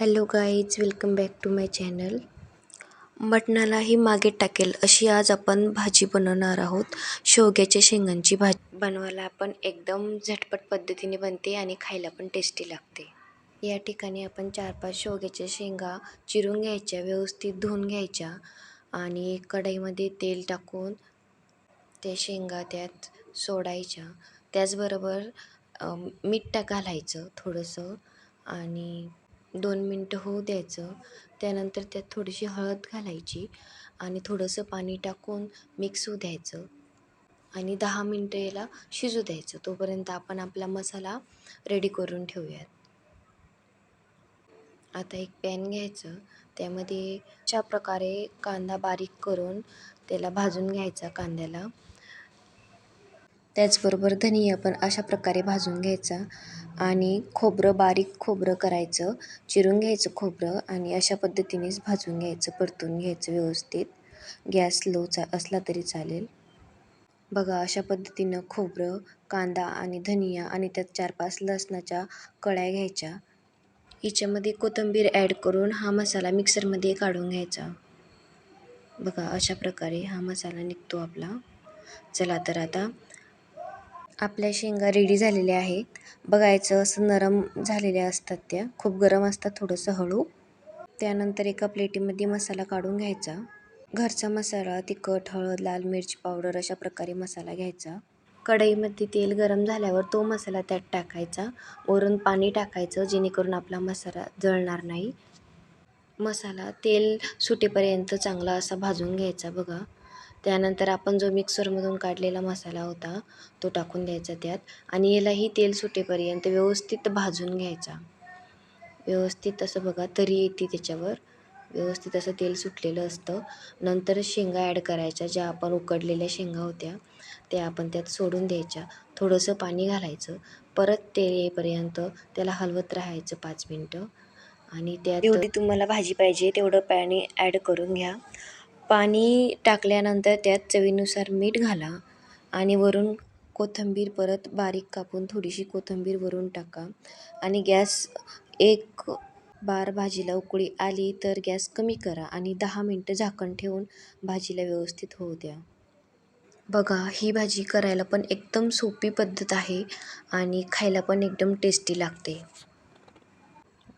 Hello guys, welcome back to my channel. मटणालाही मागे टाकेल अशी आज आपण भाजी बनवणार आहोत. शेवग्याच्या शेंगांची भाजी बनवायला पण एकदम झटपट पद्धतीने बनते आणि खायला पण टेस्टी लागते. या ठिकाणी आपण 4-5 शेवग्याच्या शेंगा चिरून घ्यायच्या, व्यवस्थित धुवून घ्यायच्या आणि कढईमध्ये तेल टाकून त्या शेंगा त्यात सोडायच्या. त्याचबरोबर मीठ घालायचं थोडंसं आणि 2 मिनटं होऊ द्यायचं. त्यानंतर त्यात थोडीशी हळद घालायची आणि थोडंसं पाणी टाकून मिक्स होऊ द्यायचं आणि 10 मिनटं याला शिजू द्यायचं. तोपर्यंत आपण आपला मसाला रेडी करून ठेवूयात. आता एक पॅन घ्यायचं, त्यामध्ये अशा प्रकारे कांदा बारीक करून त्याला भाजून घ्यायचा कांद्याला. त्याचबरोबर धनिया पण अशा प्रकारे भाजून घ्यायचा आणि बारीक खोबरं करायचं, चिरून घ्यायचं खोबरं आणि अशा पद्धतीनेच भाजून घ्यायचं, परतून घ्यायचं व्यवस्थित. गॅस लोचा असला तरी चालेल. बघा, अशा पद्धतीनं खोबरं, कांदा आणि धनिया आणि त्यात 4-5 लसणाच्या कळ्या घ्यायच्या. हिच्यामध्ये कोथिंबीर ॲड करून हा मसाला मिक्सरमध्ये काढून घ्यायचा. बघा, अशा प्रकारे हा मसाला निघतो आपला. चला तर आता आपल्या शेंगा रेडी झालेल्या आहेत. बघायचं, असं नरम झालेल्या असतात त्या, खूप गरम असतात, थोडंसं हळू. त्यानंतर एका प्लेटीमध्ये मसाला काढून घ्यायचा. घरचा मसाला, तिखट, हळद, लाल मिरची पावडर अशा प्रकारे मसाला घ्यायचा. कढईमध्ये तेल गरम झाल्यावर तो मसाला त्यात टाकायचा. वरून पाणी टाकायचं जेणेकरून आपला मसाला जळणार नाही. मसाला तेल सुटेपर्यंत चांगला असा भाजून घ्यायचा बघा. त्यानंतर आपण जो मिक्सरमधून काढलेला मसाला होता तो टाकून द्यायचा त्यात आणि यालाही तेल सुटेपर्यंत व्यवस्थित भाजून घ्यायचा. व्यवस्थित असं बघा, तरी येते त्याच्यावर, व्यवस्थित असं तेल सुटलेलं असतं. नंतर शेंगा ॲड करायच्या, ज्या आपण उकडलेल्या शेंगा होत्या त्या आपण त्यात सोडून द्यायच्या. थोडंसं पाणी घालायचं, परत तेल येईपर्यंत त्याला हलवत राहायचं 5 मिनटं आणि त्यात जेवढी तुम्हाला भाजी पाहिजे तेवढं पाणी ॲड करून घ्या. पाणी टाकल्यानंतर त्यात चवीनुसार मीठ घाला आणि वरून कोथिंबीर परत बारीक कापून थोडीशी कोथिंबीर वरून टाका आणि गॅस एक बार भाजीला उकळी आली तर गॅस कमी करा आणि 10 मिनटं झाकण ठेवून भाजीला व्यवस्थित होऊ द्या. बघा, ही भाजी करायला पण एकदम सोपी पद्धत आहे आणि खायला पण एकदम टेस्टी लागते.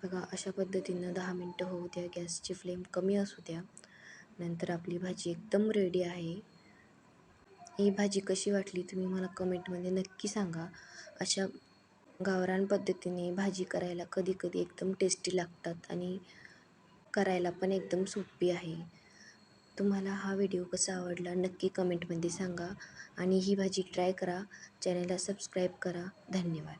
बघा, अशा पद्धतीनं 10 मिनटं होऊ द्या, गॅसची फ्लेम कमी असू द्या. नंतर आपली भाजी एकदम रेडी आहे. ही भाजी कशी वाटली तुम्ही मला कमेंटमध्ये नक्की सांगा. अशा गावरान पद्धतीने भाजी करायला कधी कधी एकदम टेस्टी लागतात आणि करायला पण एकदम सोपी आहे. तुम्हाला हा व्हिडिओ कसा आवडला नक्की कमेंटमध्ये सांगा आणि ही भाजी ट्राय करा. चॅनलला सबस्क्राईब करा. धन्यवाद.